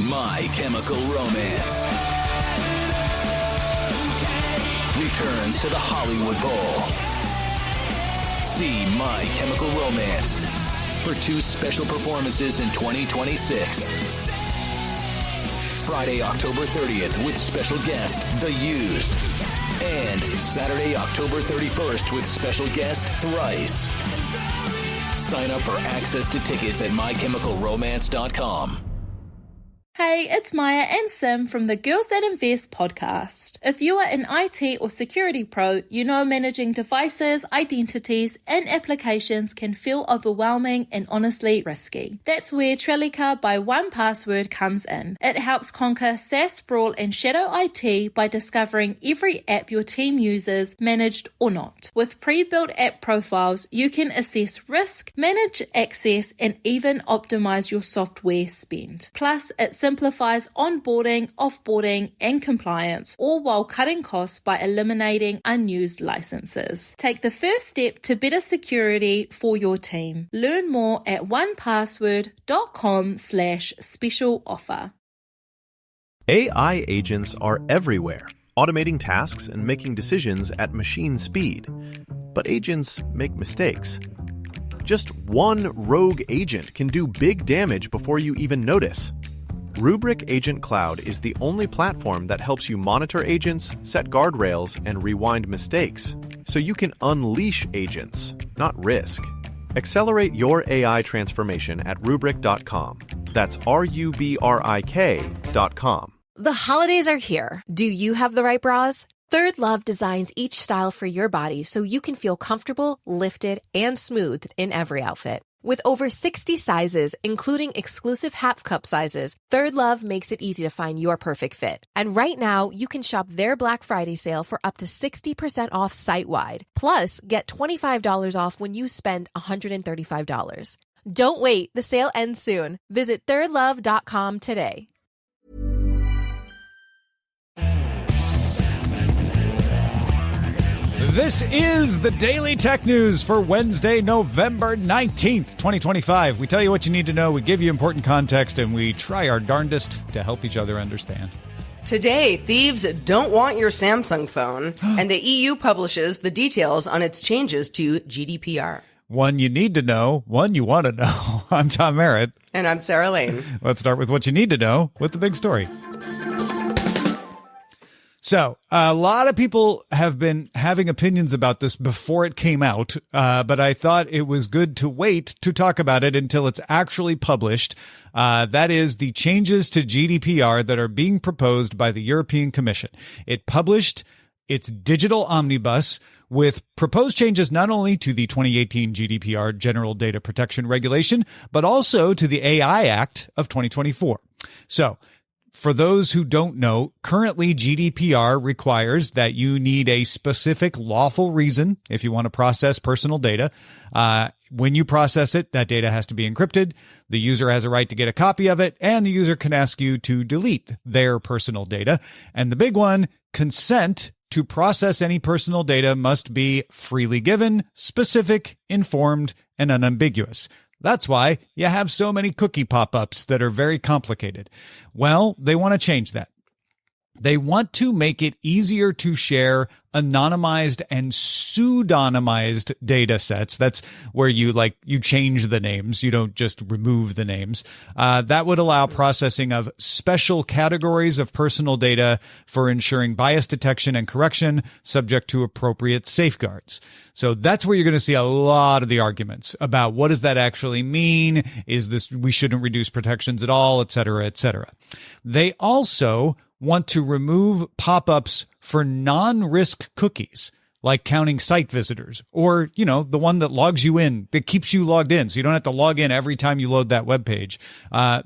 My Chemical Romance returns to the Hollywood Bowl. See My Chemical Romance for 2 special performances in 2026. Friday, October 30th with special guest, The Used. And Saturday, October 31st with special guest, Thrice. Sign up for access to tickets at mychemicalromance.com. Hey, it's Maya and Sim from the Girls That Invest podcast. If you are an IT or security pro, you know managing devices, identities, and applications can feel overwhelming and honestly risky. That's where Trellica by 1Password comes in. It helps conquer SaaS sprawl and shadow IT by discovering every app your team uses, managed or not. With pre-built app profiles, you can assess risk, manage access, and even optimize your software spend. Plus, it simplifies onboarding, offboarding, and compliance, all while cutting costs by eliminating unused licenses. Take the first step to better security for your team. Learn more at onepassword.com/special offer. AI agents are everywhere, automating tasks and making decisions at machine speed. But agents make mistakes. Just one rogue agent can do big damage before you even notice. Rubrik Agent Cloud is the only platform that helps you monitor agents, set guardrails, and rewind mistakes, so you can unleash agents, not risk. Accelerate your AI transformation at Rubrik.com. That's RUBRIK.com. The holidays are here. Do you have the right bras? Third Love designs each style for your body so you can feel comfortable, lifted, and smooth in every outfit. With over 60 sizes, including exclusive half cup sizes, Third Love makes it easy to find your perfect fit. And right now, you can shop their Black Friday sale for up to 60% off site-wide. Plus, get $25 off when you spend $135. Don't wait, the sale ends soon. Visit thirdlove.com today. This is the Daily Tech News for Wednesday, November 19th, 2025. We tell you what you need to know, we give you important context, and we try our darndest to help each other understand. Today, thieves don't want your Samsung phone, and the EU publishes the details on its changes to GDPR. One you need to know, one you want to know. I'm Tom Merritt. And I'm Sarah Lane. Let's start with what you need to know with the big story. So a lot of people have been having opinions about this before it came out, but I thought it was good to wait to talk about it until it's actually published. That is the changes to GDPR that are being proposed by the European Commission. It published its digital omnibus with proposed changes not only to the 2018 GDPR General Data Protection Regulation, but also to the AI Act of 2024. So, for those who don't know, currently GDPR requires that you need a specific lawful reason if you want to process personal data. When you process it, that data has to be encrypted. The user has a right to get a copy of it, and the user can ask you to delete their personal data. And the big one, consent to process any personal data must be freely given, specific, informed, and unambiguous. That's why you have so many cookie pop-ups that are very complicated. Well, they want to change that. They want to make it easier to share anonymized and pseudonymized data sets. That's where you change the names. You don't just remove the names. That would allow processing of special categories of personal data for ensuring bias detection and correction subject to appropriate safeguards. So that's where you're going to see a lot of the arguments about what does that actually mean? Is this, we shouldn't reduce protections at all, et cetera, et cetera. They also want to remove pop-ups for non-risk cookies, like counting site visitors, or, the one that logs you in, that keeps you logged in, so you don't have to log in every time you load that web page.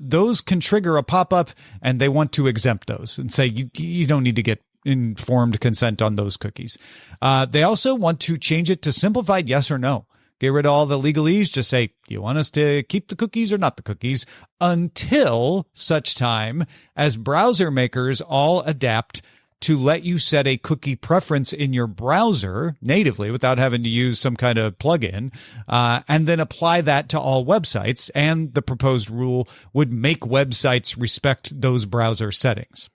Those can trigger a pop-up, and they want to exempt those and say you don't need to get informed consent on those cookies. They also want to change it to simplified yes or no. Get rid of all the legalese. Just say, do you want us to keep the cookies or not the cookies, until such time as browser makers all adapt to let you set a cookie preference in your browser natively without having to use some kind of plugin, and then apply that to all websites. And the proposed rule would make websites respect those browser settings.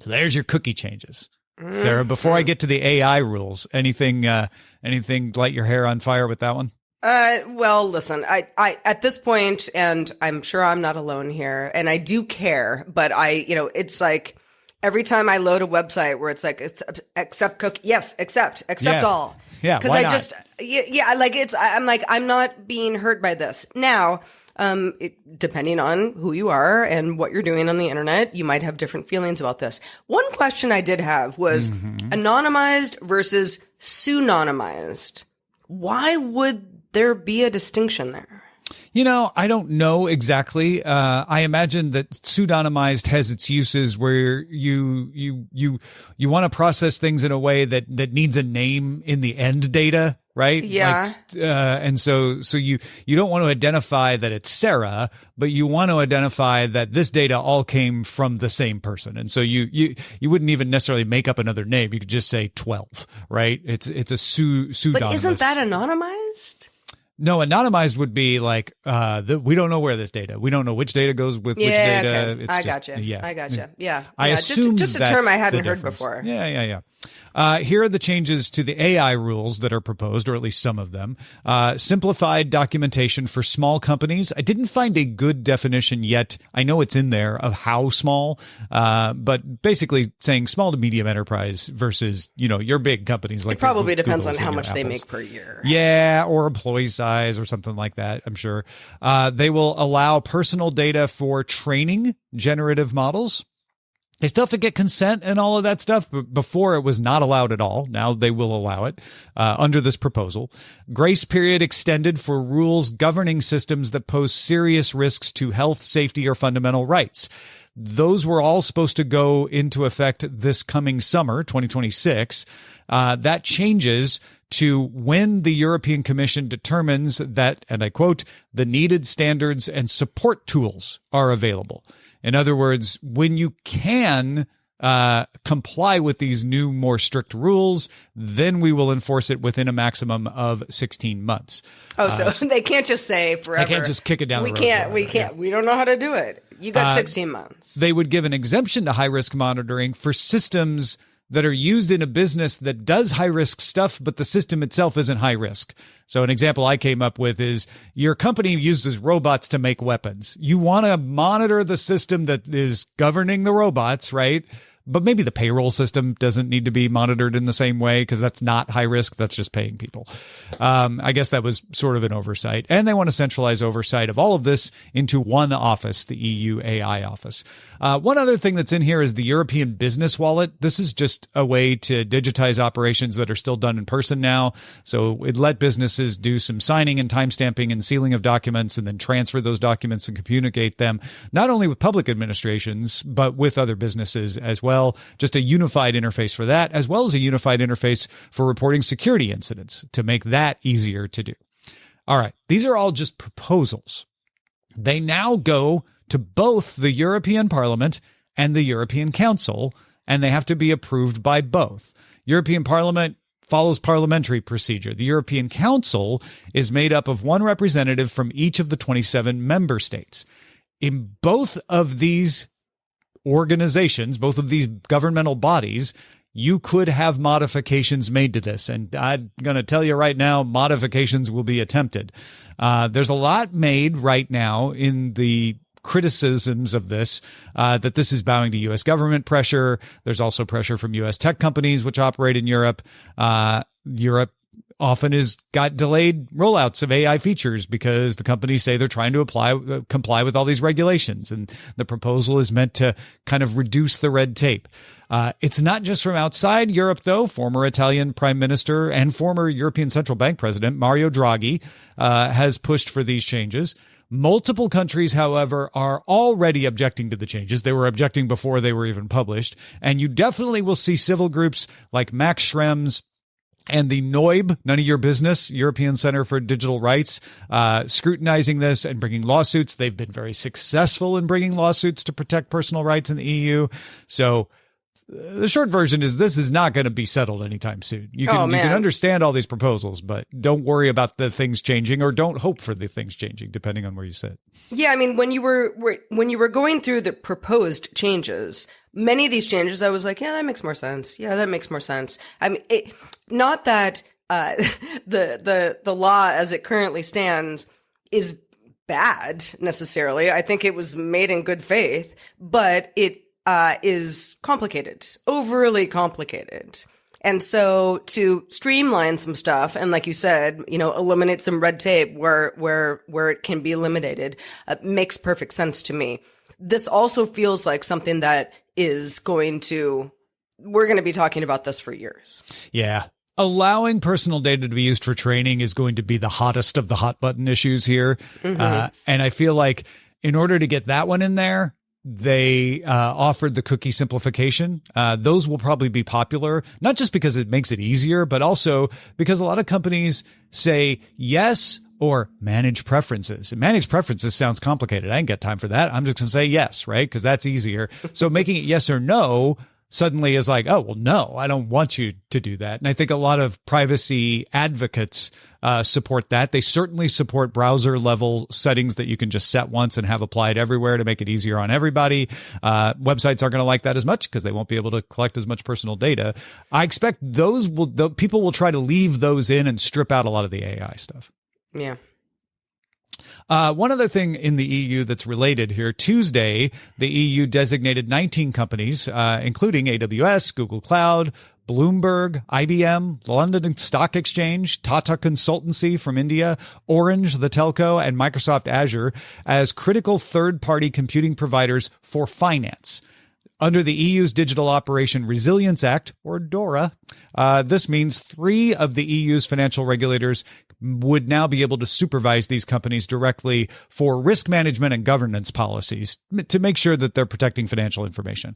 So there's your cookie changes. Sarah, before I get to the AI rules, anything light your hair on fire with that one? Well, listen, I at this point, and I'm sure I'm not alone here, and I do care, but it's like every time I load a website where it's like, it's accept cookie, yes, accept all. Yeah. Cause I'm not being hurt by this. Now, depending on who you are and what you're doing on the internet, you might have different feelings about this. One question I did have was anonymized versus pseudonymized. Why would there be a distinction there? I don't know exactly. I imagine that pseudonymized has its uses where you want to process things in a way that needs a name in the end data, right? Yeah. And so you don't want to identify that it's Sarah, but you want to identify that this data all came from the same person. And so you wouldn't even necessarily make up another name. You could just say 12, right? It's a pseudonymous. But isn't that anonymized? No, anonymized would be like, we don't know where this data. We don't know which data goes with which data. Okay. I gotcha. Yeah. I assume just a term I hadn't heard before. Yeah. Here are the changes to the AI rules that are proposed, or at least some of them. Simplified documentation for small companies. I didn't find a good definition yet. I know it's in there of how small, but basically saying small to medium enterprise versus, your big companies. Like it probably depends Googles on how much Apples. they make per year. Yeah, or employee size or something like that, I'm sure. They will allow personal data for training generative models. They still have to get consent and all of that stuff, but before it was not allowed at all. Now they will allow it under this proposal. Grace period extended for rules governing systems that pose serious risks to health, safety, or fundamental rights. Those were all supposed to go into effect this coming summer, 2026. That changes to when the European Commission determines that, and I quote, the needed standards and support tools are available. In other words, when you can comply with these new, more strict rules, then we will enforce it within a maximum of 16 months. Oh, so they can't just say forever. They can't just kick it down the road. We can't. We don't know how to do it. You got 16 months. They would give an exemption to high-risk monitoring for systems that are used in a business that does high-risk stuff, but the system itself isn't high-risk. So an example I came up with is your company uses robots to make weapons. You want to monitor the system that is governing the robots, right? But maybe the payroll system doesn't need to be monitored in the same way because that's not high risk. That's just paying people. I guess that was sort of an oversight. And they want to centralize oversight of all of this into one office, the EU AI office. One other thing that's in here is the European Business Wallet. This is just a way to digitize operations that are still done in person now. So it let businesses do some signing and timestamping and sealing of documents and then transfer those documents and communicate them, not only with public administrations, but with other businesses as well. Just a unified interface for that, as well as a unified interface for reporting security incidents to make that easier to do. All right. These are all just proposals. They now go to both the European Parliament and the European Council, and they have to be approved by both. European Parliament follows parliamentary procedure. The European Council is made up of one representative from each of the 27 member states. In both of these organizations, both of these governmental bodies, you could have modifications made to this. And I'm going to tell you right now, modifications will be attempted. There's a lot made right now in the criticisms of this, that this is bowing to U.S. government pressure. There's also pressure from U.S. tech companies, which operate in Europe. Europe often has got delayed rollouts of AI features because the companies say they're trying to comply with all these regulations. And the proposal is meant to kind of reduce the red tape. It's not just from outside Europe, though. Former Italian Prime Minister and former European Central Bank President Mario Draghi has pushed for these changes. Multiple countries, however, are already objecting to the changes. They were objecting before they were even published. And you definitely will see civil groups like Max Schrems and the NOIB, None of Your Business, European Center for Digital Rights, scrutinizing this and bringing lawsuits. They've been very successful in bringing lawsuits to protect personal rights in the EU. So the short version is this is not going to be settled anytime soon. You can understand all these proposals, but don't worry about the things changing, or don't hope for the things changing, depending on where you sit. Yeah, I mean, when you were going through the proposed changes, many of these changes, I was like, yeah, that makes more sense. Yeah, that makes more sense. I mean, not that the law as it currently stands is bad necessarily. I think it was made in good faith, but it is complicated, overly complicated. And so to streamline some stuff and, like you said, eliminate some red tape where it can be eliminated, makes perfect sense to me. This also feels like something that is we're going to be talking about this for years. Yeah. Allowing personal data to be used for training is going to be the hottest of the hot button issues here. Mm-hmm. And I feel like in order to get that one in there, they offered the cookie simplification. Those will probably be popular, not just because it makes it easier, but also because a lot of companies say yes or manage preferences. And manage preferences sounds complicated. I ain't got time for that. I'm just going to say yes, right? Because that's easier. So making it yes or no suddenly is like, oh, well, no, I don't want you to do that. And I think a lot of privacy advocates support that. They certainly support browser level settings that you can just set once and have applied everywhere to make it easier on everybody. Websites aren't going to like that as much because they won't be able to collect as much personal data. I expect people will try to leave those in and strip out a lot of the AI stuff. Yeah. One other thing in the EU that's related here, Tuesday, the EU designated 19 companies, including AWS, Google Cloud, Bloomberg, IBM, the London Stock Exchange, Tata Consultancy from India, Orange, the telco, and Microsoft Azure as critical third-party computing providers for finance. Under the EU's Digital Operation Resilience Act, or DORA, this means 3 of the EU's financial regulators would now be able to supervise these companies directly for risk management and governance policies to make sure that they're protecting financial information.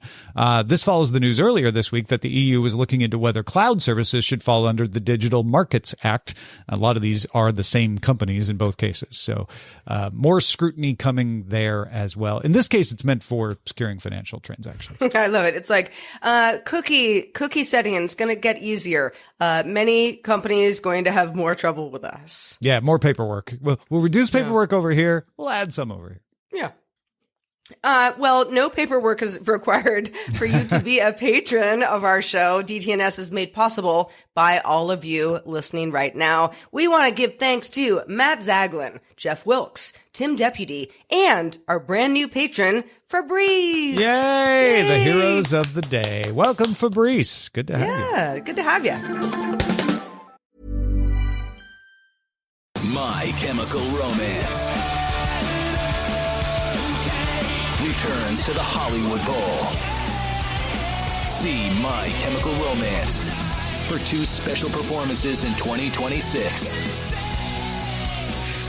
This follows the news earlier this week that the EU is looking into whether cloud services should fall under the Digital Markets Act. A lot of these are the same companies in both cases. So more scrutiny coming there as well. In this case, it's meant for securing financial transactions. I love it. It's like cookie setting is going to get easier. Many companies going to have more trouble with us. Yeah, more paperwork. We'll reduce paperwork over here. We'll add some over here. Yeah. Well, no paperwork is required for you to be a patron of our show. DTNS is made possible by all of you listening right now. We want to give thanks to Matt Zaglin, Jeff Wilkes, Tim Deputy, and our brand new patron, Fabrice. Yay! The heroes of the day. Welcome, Fabrice. Good to have you. Yeah, good to have you. My Chemical Romance returns to the Hollywood Bowl. See My Chemical Romance for 2 special performances in 2026.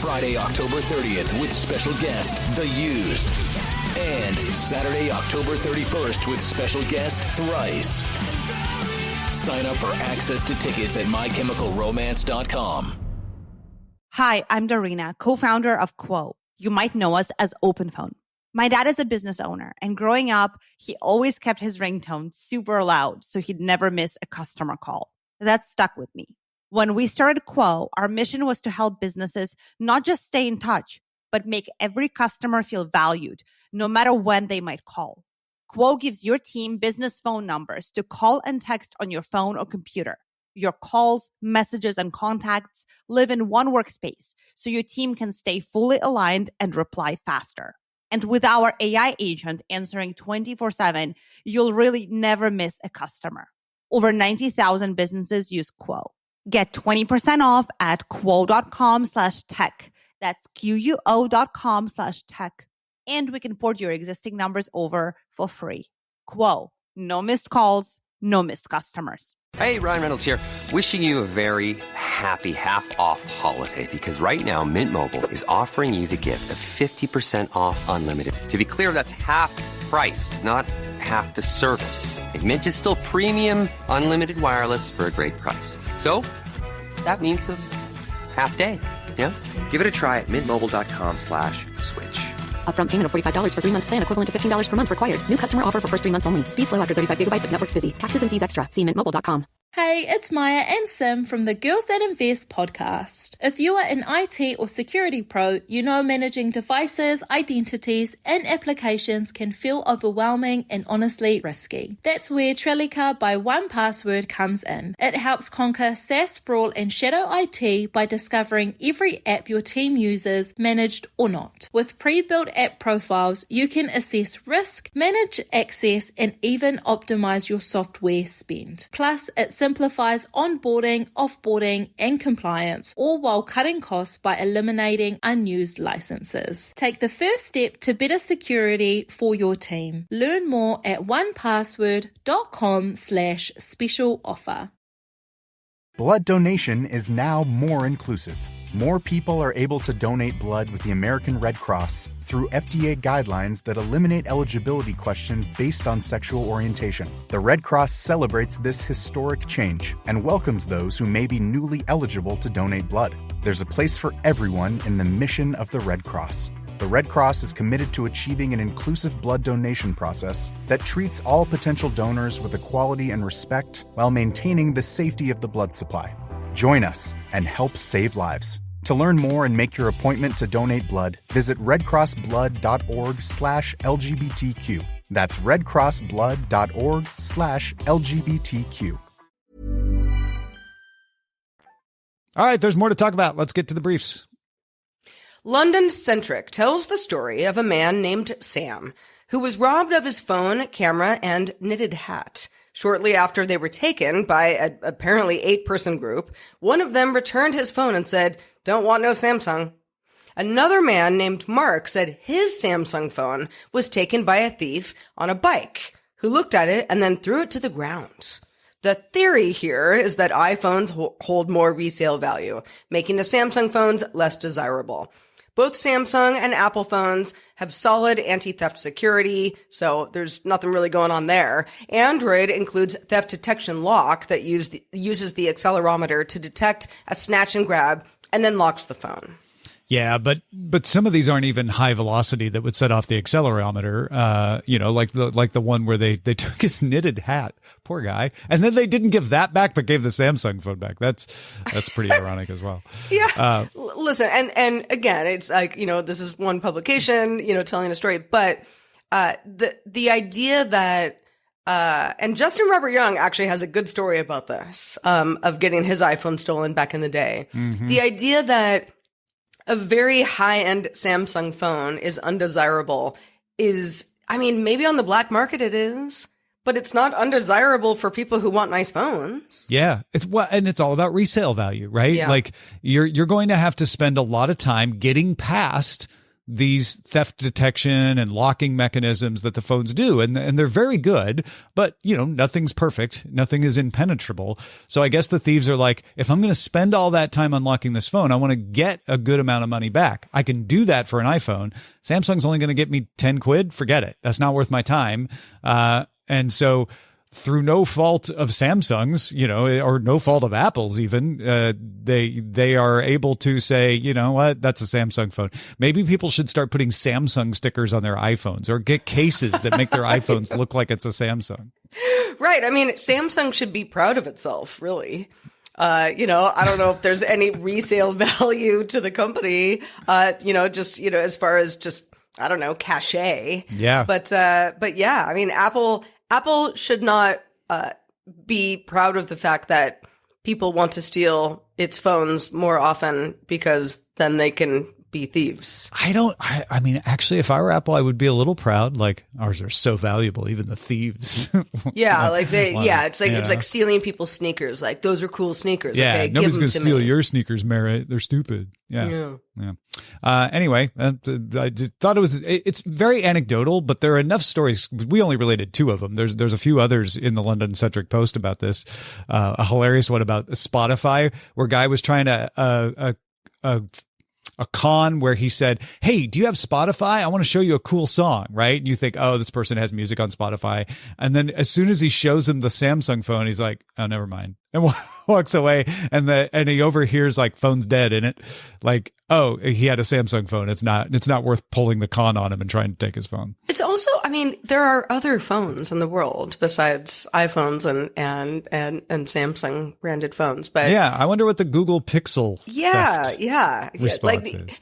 Friday, October 30th with special guest, The Used. And Saturday, October 31st with special guest, Thrice. Sign up for access to tickets at mychemicalromance.com. Hi, I'm Dorina, co-founder of Quo. You might know us as OpenPhone. My dad is a business owner, and growing up, he always kept his ringtone super loud so he'd never miss a customer call. That stuck with me. When we started Quo, our mission was to help businesses not just stay in touch, but make every customer feel valued, no matter when they might call. Quo gives your team business phone numbers to call and text on your phone or computer. Your calls, messages, and contacts live in one workspace, so your team can stay fully aligned and reply faster. And with our AI agent answering 24/7, you'll really never miss a customer. Over 90,000 businesses use Quo. Get 20% off at quo.com/tech. That's QUO.com/tech. And we can port your existing numbers over for free. Quo. No missed calls, no missed customers. Hey, Ryan Reynolds here. Wishing you a very happy half-off holiday because right now Mint Mobile is offering you the gift of 50% off unlimited. To be clear, that's half price, not half the service. And Mint is still premium unlimited wireless for a great price. So that means a half day. Yeah? Give it a try at mintmobile.com/switch. Upfront payment of $45 for 3-month plan equivalent to $15 per month required. New customer offer for first 3 months only. Speed slow after 35 gigabytes if network's busy. Taxes and fees extra. See mintmobile.com. Hey, it's Maya and Sim from the Girls That Invest podcast. If you are an IT or security pro, you know managing devices, identities, and applications can feel overwhelming and honestly risky. That's where Trellica by 1Password comes in. It helps conquer SaaS sprawl and shadow IT by discovering every app your team uses, managed or not. With pre-built app profiles, you can assess risk, manage access, and even optimize your software spend. Plus, it simplifies onboarding, offboarding, and compliance, all while cutting costs by eliminating unused licenses. Take the first step to better security for your team. Learn more at onepassword.com/special offer. Blood donation is now more inclusive. More people are able to donate blood with the American Red Cross through FDA guidelines that eliminate eligibility questions based on sexual orientation. The Red Cross celebrates this historic change and welcomes those who may be newly eligible to donate blood. There's a place for everyone in the mission of the Red Cross. The Red Cross is committed to achieving an inclusive blood donation process that treats all potential donors with equality and respect while maintaining the safety of the blood supply. Join us and help save lives. To learn more and make your appointment to donate blood, visit redcrossblood.org/LGBTQ. That's redcrossblood.org/LGBTQ. All right, there's more to talk about. Let's get to the briefs. London Centric tells the story of a man named Sam who was robbed of his phone, camera, and knitted hat. Shortly after they were taken by an apparently 8-person group, one of them returned his phone and said, "Don't want no Samsung." Another man named Mark said his Samsung phone was taken by a thief on a bike who looked at it and then threw it to the ground. The theory here is that iPhones hold more resale value, making the Samsung phones less desirable. Both Samsung and Apple phones have solid anti-theft security, so there's nothing really going on there. Android includes theft detection lock that uses the accelerometer to detect a snatch and grab and then locks the phone. Yeah, but some of these aren't even high velocity that would set off the accelerometer. Like the one where they took his knitted hat, poor guy, and then they didn't give that back, but gave the Samsung phone back. That's pretty ironic as well. Yeah. Listen, and again, it's like, this is one publication, telling a story, but the idea that and Justin Robert Young actually has a good story about this, of getting his iPhone stolen back in the day. Mm-hmm. The idea that a very high-end Samsung phone is undesirable is, maybe on the black market it is, but it's not undesirable for people who want nice phones. Yeah. It's all about resale value, right? Yeah. Like you're going to have to spend a lot of time getting past these theft detection and locking mechanisms that the phones do. And they're very good, but nothing's perfect. Nothing is impenetrable. So I guess the thieves are like, if I'm going to spend all that time unlocking this phone, I want to get a good amount of money back. I can do that for an iPhone. Samsung's only going to get me 10 quid. Forget it. That's not worth my time. And so through no fault of Samsung's, or no fault of Apple's even, they are able to say, you know what, that's a Samsung phone. Maybe people should start putting Samsung stickers on their iPhones or get cases that make their iPhones look like it's a Samsung. Right. Samsung should be proud of itself, really. I don't know if there's any resale value to the company, as far as just, I don't know, cachet. Yeah. But yeah, Apple should not be proud of the fact that people want to steal its phones more often because then they can be thieves. Actually, if I were Apple, I would be a little proud. Like, ours are so valuable, even the thieves. Yeah, it's like stealing people's sneakers. Like, those are cool sneakers. Yeah, okay, nobody's going to steal me. your sneakers, Merritt. They're stupid. Yeah. Anyway, I just thought it's very anecdotal, but there are enough stories. We only related 2 of them. There's a few others in the London Centric Post about this. A hilarious one about Spotify, where a guy was trying to a con where he said, "Hey, do you have Spotify? I want to show you a cool song," right? And you think, oh, this person has music on Spotify. And then as soon as he shows him the Samsung phone, he's like, oh, never mind. And walks away. And he overhears like "phone's dead" in it. Like, Oh, he had a Samsung phone. It's not worth pulling the con on him and trying to take his phone. It's also, I mean, there are other phones in the world besides iPhones and Samsung branded phones. But yeah, I wonder what the Google Pixel response is.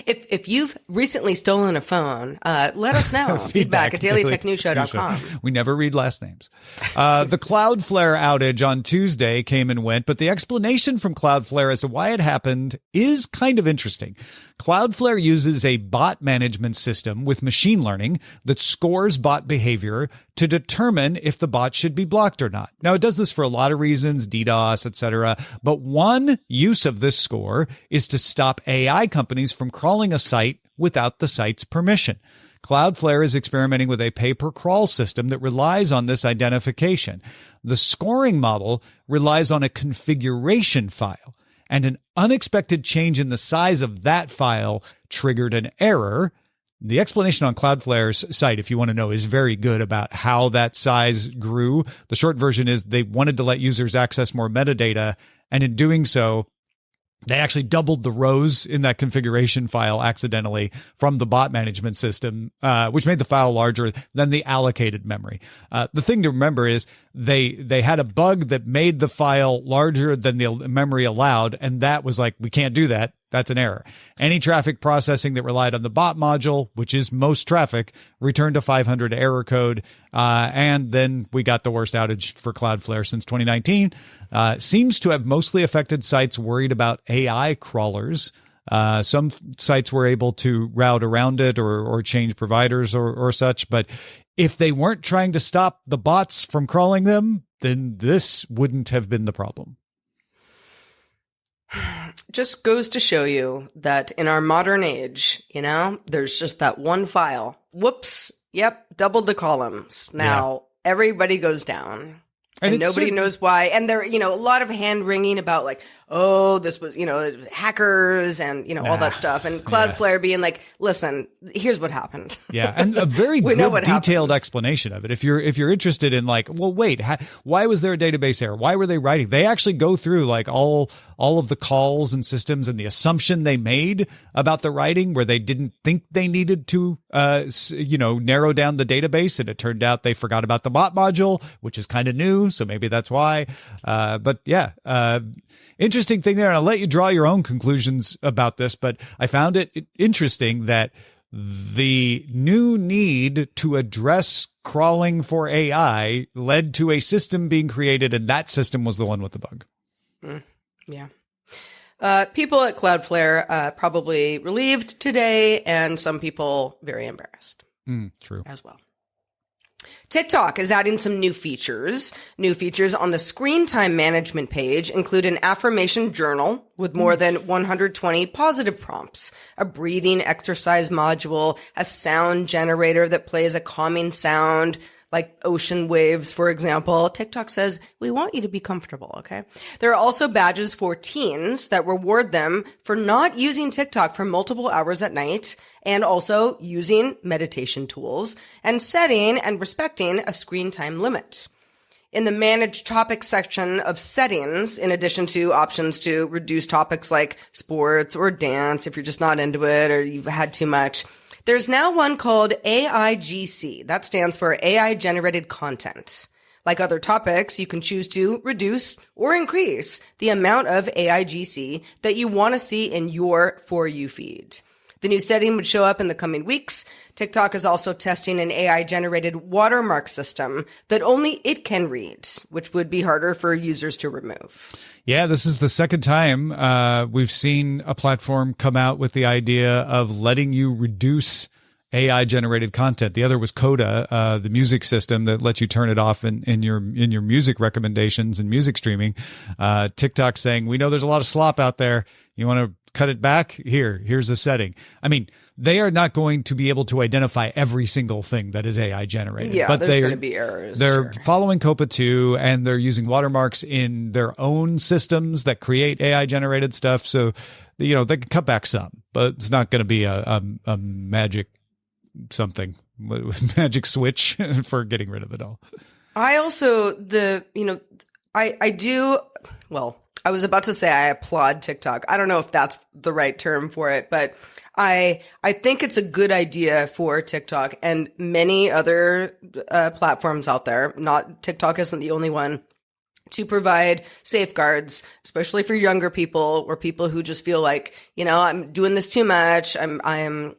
If you've recently stolen a phone, let us know. Feedback at dailytechnewsshow.com. We never read last names. The Cloudflare outage on Tuesday came and went, but the explanation from Cloudflare as to why it happened is kind of interesting. Cloudflare uses a bot management system with machine learning that scores bot behavior to determine if the bot should be blocked or not. Now, it does this for a lot of reasons, DDoS, etc. But one use of this score is to stop AI companies from crawling a site without the site's permission. Cloudflare is experimenting with a pay-per-crawl system that relies on this identification. The scoring model relies on a configuration file, and an unexpected change in the size of that file triggered an error. The explanation on Cloudflare's site, if you want to know, is very good about how that size grew. The short version is they wanted to let users access more metadata, and in doing so, they actually doubled the rows in that configuration file accidentally from the bot management system, which made the file larger than the allocated memory. The thing to remember is they had a bug that made the file larger than the memory allowed, and that was like, we can't do that. That's an error. Any traffic processing that relied on the bot module, which is most traffic, returned a 500 error code. And then we got the worst outage for Cloudflare since 2019. Seems to have mostly affected sites worried about AI crawlers. Some sites were able to route around it or change providers or such. But if they weren't trying to stop the bots from crawling them, then this wouldn't have been the problem. Just goes to show you that in our modern age, there's just that one file. Whoops. Yep. Doubled the columns. Now everybody goes down. And nobody knows why. And there, a lot of hand wringing about like, oh, this was, hackers and, all that stuff. And Cloudflare being like, listen, here's what happened. Yeah. And a very good detailed explanation of it. If you're interested in like, well, wait, why was there a database error? Why were they writing? They actually go through like all of the calls and systems and the assumption they made about the writing where they didn't think they needed to, narrow down the database. And it turned out they forgot about the bot module, which is kind of new. So maybe that's why. Interesting thing there. And I'll let you draw your own conclusions about this, but I found it interesting that the new need to address crawling for AI led to a system being created, and that system was the one with the bug. Yeah. People at Cloudflare probably relieved today, and some people very embarrassed. True. As well. TikTok is adding some new features. New features on the screen time management page include an affirmation journal with more than 120 positive prompts, a breathing exercise module, a sound generator that plays a calming sound, like ocean waves, for example. TikTok says, we want you to be comfortable, okay? There are also badges for teens that reward them for not using TikTok for multiple hours at night and also using meditation tools and setting and respecting a screen time limit. In the manage topics section of settings, in addition to options to reduce topics like sports or dance if you're just not into it or you've had too much, there's now one called AIGC. That stands for AI generated content. Like other topics, you can choose to reduce or increase the amount of AIGC that you want to see in your For You feed. The new setting would show up in the coming weeks. TikTok is also testing an AI-generated watermark system that only it can read, which would be harder for users to remove. Yeah, this is the second time we've seen a platform come out with the idea of letting you reduce AI-generated content. The other was Coda, the music system that lets you turn it off in your music recommendations and music streaming. TikTok saying, we know there's a lot of slop out there. You want to cut it back? Here's a setting. I mean, they are not going to be able to identify every single thing that is AI generated. Yeah, but there's going to be errors. They're following COPA 2, and they're using watermarks in their own systems that create AI generated stuff. So, they can cut back some, but it's not going to be a magic something, magic switch for getting rid of it all. I also, I was about to say I applaud TikTok. I don't know if that's the right term for it, but I think it's a good idea for TikTok and many other platforms out there. Not TikTok isn't the only one, to provide safeguards, especially for younger people or people who just feel like, I'm doing this too much. I'm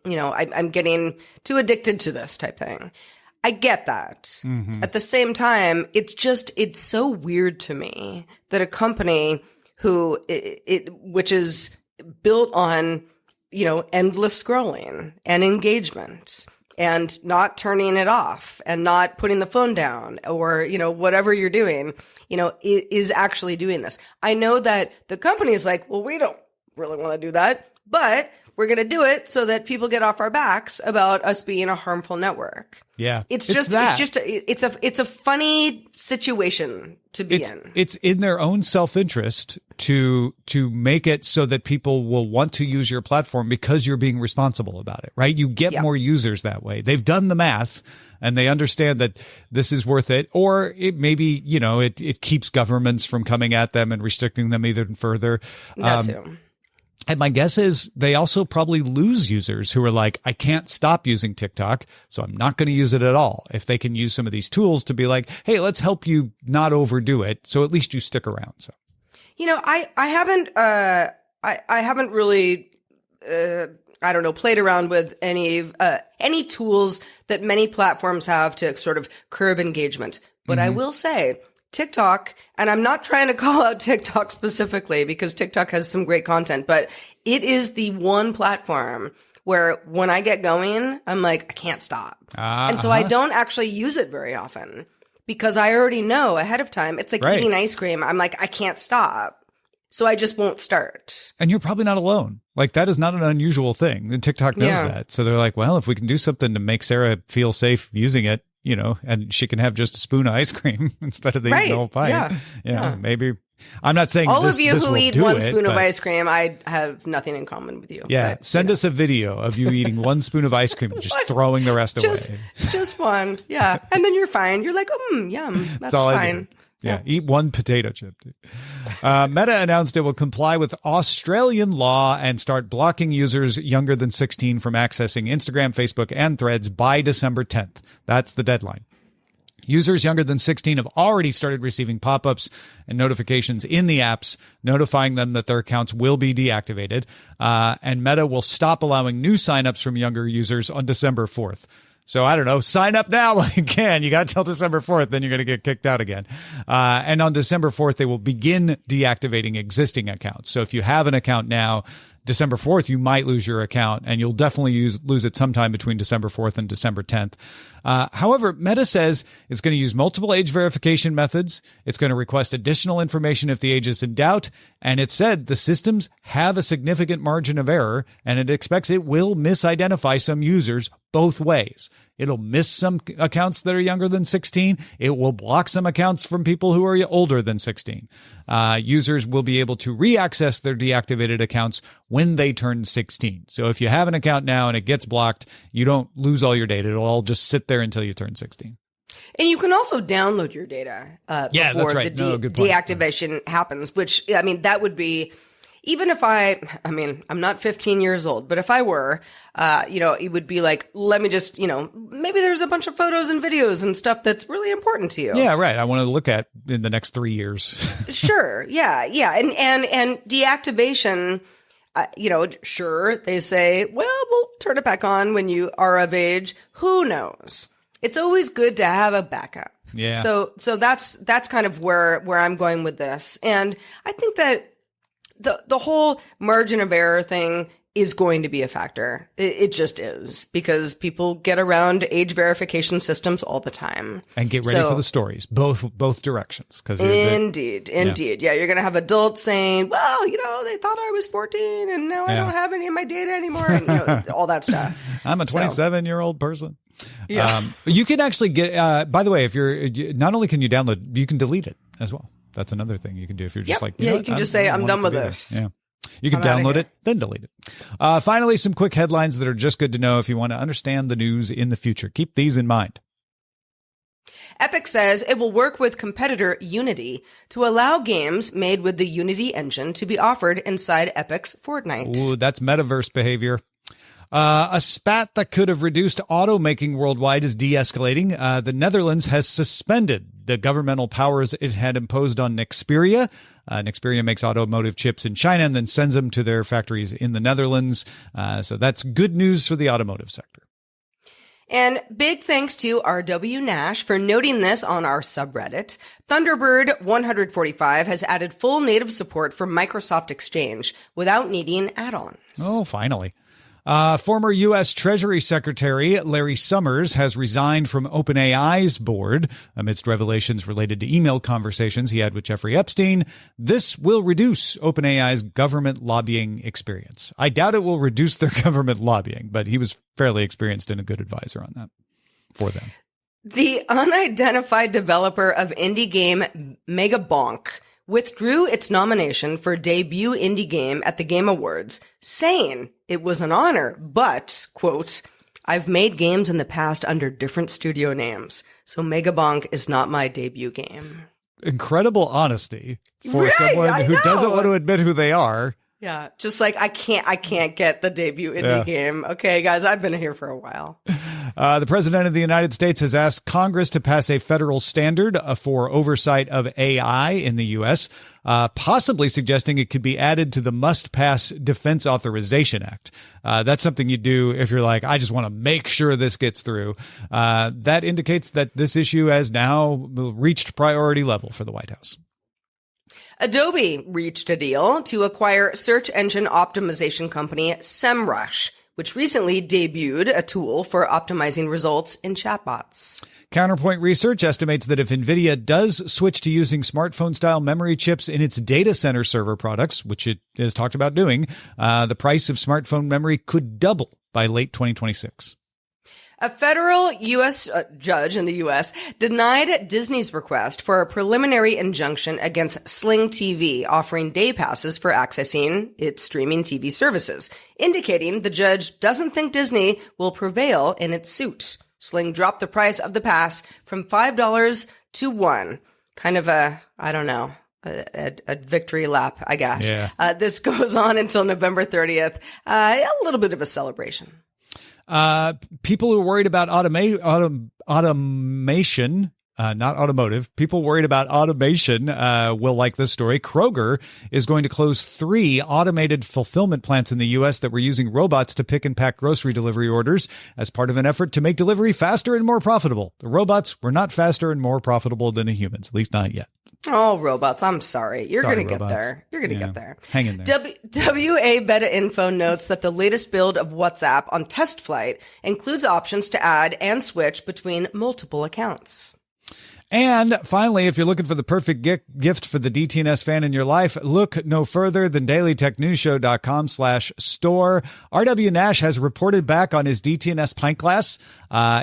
getting too addicted to this type thing. I get that. Mm-hmm. At the same time, it's so weird to me that a company which is built on, endless scrolling and engagement and not turning it off and not putting the phone down or, whatever you're doing, is actually doing this. I know that the company is like, well, we don't really want to do that, but we're going to do it so that people get off our backs about us being a harmful network. Yeah. It's a funny situation to be in. It's in their own self-interest to make it so that people will want to use your platform because you're being responsible about it, right? You get more users that way. They've done the math and they understand that this is worth it. Or it maybe, it keeps governments from coming at them and restricting them even further. That too. And my guess is they also probably lose users who are like, I can't stop using TikTok, so I'm not going to use it at all. If they can use some of these tools to be like, hey, let's help you not overdo it, so at least you stick around. So, I haven't really, played around with any tools that many platforms have to sort of curb engagement. But I will say, TikTok, and I'm not trying to call out TikTok specifically because TikTok has some great content, but it is the one platform where when I get going, I'm like, I can't stop. And so I don't actually use it very often because I already know ahead of time. It's like eating ice cream. I'm like, I can't stop. So I just won't start. And you're probably not alone. Like, that is not an unusual thing. And TikTok knows that. So they're like, well, if we can do something to make Sarah feel safe using it, and she can have just a spoon of ice cream instead of the whole pint. Yeah. Maybe. I'm not saying all this, of you this who will eat do one it, spoon of ice cream, I have nothing in common with you. Yeah. But, send us a video of you eating one spoon of ice cream and just throwing the rest away. Just one. Yeah. And then you're fine. You're like, yum. That's fine. Yeah, eat one potato chip. Meta announced it will comply with Australian law and start blocking users younger than 16 from accessing Instagram, Facebook, and Threads by December 10th. That's the deadline. Users younger than 16 have already started receiving pop-ups and notifications in the apps notifying them that their accounts will be deactivated. And Meta will stop allowing new signups from younger users on December 4th. So I don't know, sign up now while you can. You got till December 4th, then you're going to get kicked out again. And on December 4th, they will begin deactivating existing accounts. So if you have an account now, December 4th, you might lose your account, and you'll definitely lose it sometime between December 4th and December 10th. However, Meta says it's going to use multiple age verification methods. It's going to request additional information if the age is in doubt. And it said the systems have a significant margin of error, and it expects it will misidentify some users both ways. It'll miss some accounts that are younger than 16. It will block some accounts from people who are older than 16. Users will be able to reaccess their deactivated accounts when they turn 16. So if you have an account now and it gets blocked, you don't lose all your data. It'll all just sit there until you turn 16. And you can also download your data before the deactivation happens, which, that would be... Even if I'm not 15 years old, but if I were, it would be like, let me just, maybe there's a bunch of photos and videos and stuff that's really important to you. Yeah, right. I want to look at in the next 3 years. Sure. Yeah. And deactivation, sure, they say, well, we'll turn it back on when you are of age. Who knows? It's always good to have a backup. Yeah. So that's kind of where I'm going with this. And I think that the whole margin of error thing is going to be a factor. It just is, because people get around age verification systems all the time. And get ready for the stories, both directions. Indeed. Yeah, you're going to have adults saying, well, they thought I was 14 and now I don't have any of my data anymore. And, all that stuff. I'm a 27-year-old person. Yeah. You can actually get, by the way, if not only can you download, you can delete it as well. That's another thing you can do if you're just you can just say, I'm done with this. Yeah. You can download it, then delete it. Finally, some quick headlines that are just good to know if you want to understand the news in the future. Keep these in mind. Epic says it will work with competitor Unity to allow games made with the Unity engine to be offered inside Epic's Fortnite. Ooh, that's metaverse behavior. A spat that could have reduced automaking worldwide is de-escalating. The Netherlands has suspended the governmental powers it had imposed on Nexperia. Nexperia makes automotive chips in China and then sends them to their factories in the Netherlands. So that's good news for the automotive sector. And big thanks to R.W. Nash for noting this on our subreddit. Thunderbird 145 has added full native support for Microsoft Exchange without needing add-ons. Oh, finally. Former U.S. Treasury Secretary Larry Summers has resigned from OpenAI's board amidst revelations related to email conversations he had with Jeffrey Epstein. This will reduce OpenAI's government lobbying experience. I doubt it will reduce their government lobbying, but he was fairly experienced and a good advisor on that for them. The unidentified developer of indie game Mega Bonk withdrew its nomination for debut indie game at the Game Awards, saying it was an honor, but, quote, I've made games in the past under different studio names, so Mega Bonk is not my debut game. Incredible honesty for someone who doesn't want to admit who they are. Yeah, just like I can't get the debut indie game. Okay, guys, I've been here for a while. The President of the United States has asked Congress to pass a federal standard for oversight of AI in the U.S., possibly suggesting it could be added to the must-pass Defense Authorization Act. That's something you do if you're like, I just want to make sure this gets through. That indicates that this issue has now reached priority level for the White House. Adobe reached a deal to acquire search engine optimization company SEMrush, which recently debuted a tool for optimizing results in chatbots. Counterpoint Research estimates that if NVIDIA does switch to using smartphone-style memory chips in its data center server products, which it has talked about doing, the price of smartphone memory could double by late 2026. A federal U.S. judge in the U.S. denied Disney's request for a preliminary injunction against Sling TV offering day passes for accessing its streaming TV services, indicating the judge doesn't think Disney will prevail in its suit. Sling dropped the price of the pass from $5 to $1. Kind of a victory lap, I guess. Yeah. This goes on until November 30th. A little bit of a celebration. People who are worried about automation, not automotive, people worried about automation will like this story. Kroger is going to close 3 automated fulfillment plants in the U.S. that were using robots to pick and pack grocery delivery orders as part of an effort to make delivery faster and more profitable. The robots were not faster and more profitable than the humans, at least not yet. Oh, robots, I'm sorry. You're going to get there. You're going to get there. Hang in there. WA Beta Info notes that the latest build of WhatsApp on test flight includes options to add and switch between multiple accounts. And finally, if you're looking for the perfect gift for the DTNS fan in your life, look no further than dailytechnewsshow.com/store. R.W. Nash has reported back on his DTNS pint glass.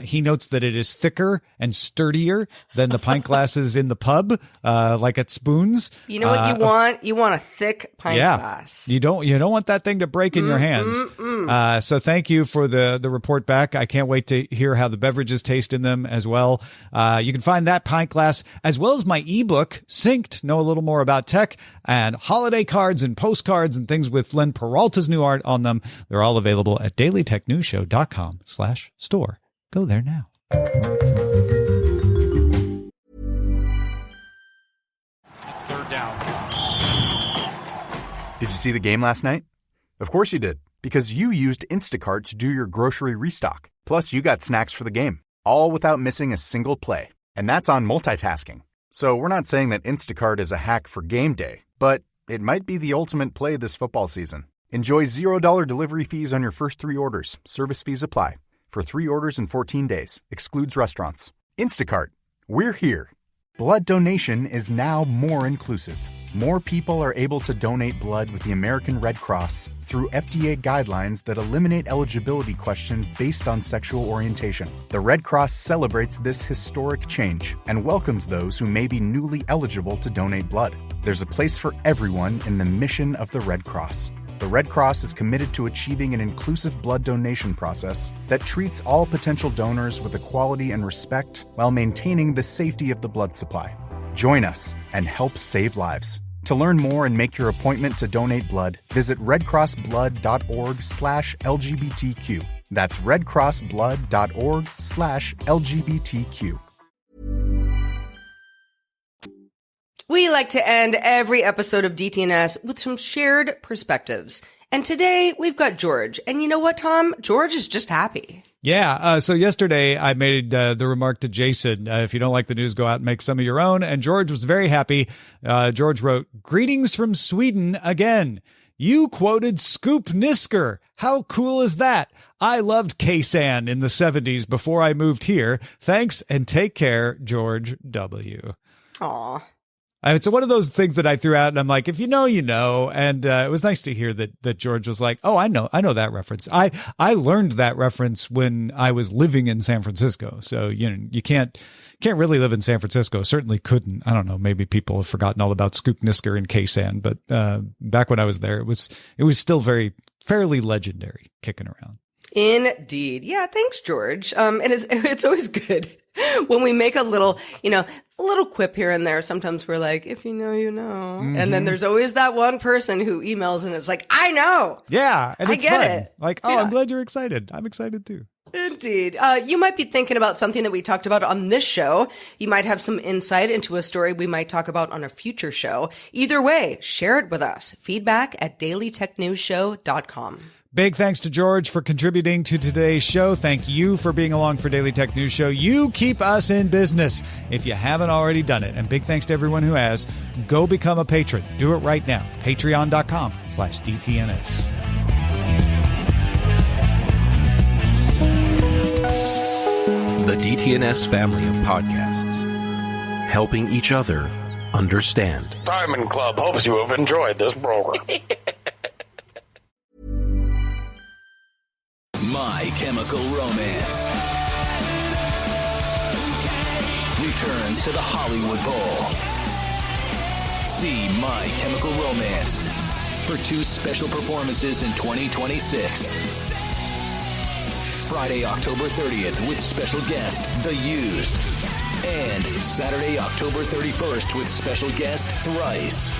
He notes that it is thicker and sturdier than the pint glasses in the pub, like at Spoons. You know what you want? You want a thick pint glass. You don't want that thing to break in your hands. So thank you for the report back. I can't wait to hear how the beverages taste in them as well. You can find that pint glass as well as my ebook, Synced, know a little more about tech, and holiday cards and postcards and things with Len Peralta's new art on them. They're all available at dailytechnewsshow.com/store. Go there now. Third down. Did you see the game last night? Of course you did, because you used Instacart to do your grocery restock. Plus, you got snacks for the game, all without missing a single play. And that's on multitasking. So we're not saying that Instacart is a hack for game day, but it might be the ultimate play this football season. Enjoy $0 delivery fees on your first 3 orders. Service fees apply. For 3 orders in 14 days. Excludes restaurants. Instacart. We're here. Blood donation is now more inclusive. More people are able to donate blood with the American Red Cross through FDA guidelines that eliminate eligibility questions based on sexual orientation. The Red Cross celebrates this historic change and welcomes those who may be newly eligible to donate blood. There's a place for everyone in the mission of the Red Cross. The Red Cross is committed to achieving an inclusive blood donation process that treats all potential donors with equality and respect while maintaining the safety of the blood supply. Join us and help save lives. To learn more and make your appointment to donate blood, visit redcrossblood.org/LGBTQ. That's redcrossblood.org/LGBTQ. We like to end every episode of DTNS with some shared perspectives. And today we've got George. And you know what, Tom? George is just happy. Yeah. So yesterday I made the remark to Jason, if you don't like the news, go out and make some of your own. And George was very happy. George wrote, "Greetings from Sweden again. You quoted Scoop Nisker. How cool is that? I loved K-San in the 70s before I moved here. Thanks and take care, George W." Aw. It's one of those things that I threw out, and I'm like, if you know, you know. And it was nice to hear that George was like, oh, I know that reference. I learned that reference when I was living in San Francisco. So, you know, you can't really live in San Francisco. Certainly couldn't. I don't know. Maybe people have forgotten all about Scoop Nisker and K-San, but back when I was there, it was still fairly legendary, kicking around. Indeed. Yeah, thanks, George. And it's always good when we make a little quip here and there. Sometimes we're like, if you know, you know. Mm-hmm. And then there's always that one person who emails and it's like, I know. Yeah. And it's fun. It. Like, oh, yeah. I'm glad you're excited. I'm excited too. Indeed. You might be thinking about something that we talked about on this show. You might have some insight into a story we might talk about on a future show. Either way, share it with us. Feedback@dailytechnewsshow.com. Big thanks to George for contributing to today's show. Thank you for being along for Daily Tech News Show. You keep us in business if you haven't already done it. And big thanks to everyone who has. Go become a patron. Do it right now. Patreon.com/DTNS. The DTNS family of podcasts, helping each other understand. Diamond Club hopes you have enjoyed this program. My Chemical Romance returns to the Hollywood Bowl. See My Chemical Romance for 2 special performances in 2026. Friday, October 30th with special guest, The Used. And Saturday, October 31st with special guest, Thrice.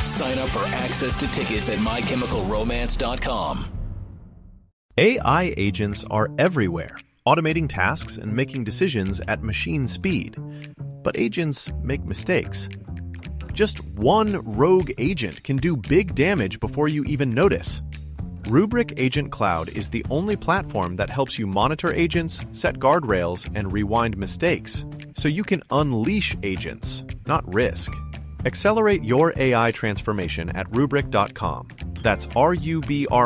Sign up for access to tickets at mychemicalromance.com. AI agents are everywhere, automating tasks and making decisions at machine speed. But agents make mistakes. Just one rogue agent can do big damage before you even notice. Rubrik Agent Cloud is the only platform that helps you monitor agents, set guardrails, and rewind mistakes, so you can unleash agents, not risk. Accelerate your AI transformation at Rubrik.com. That's RUBRIK.com.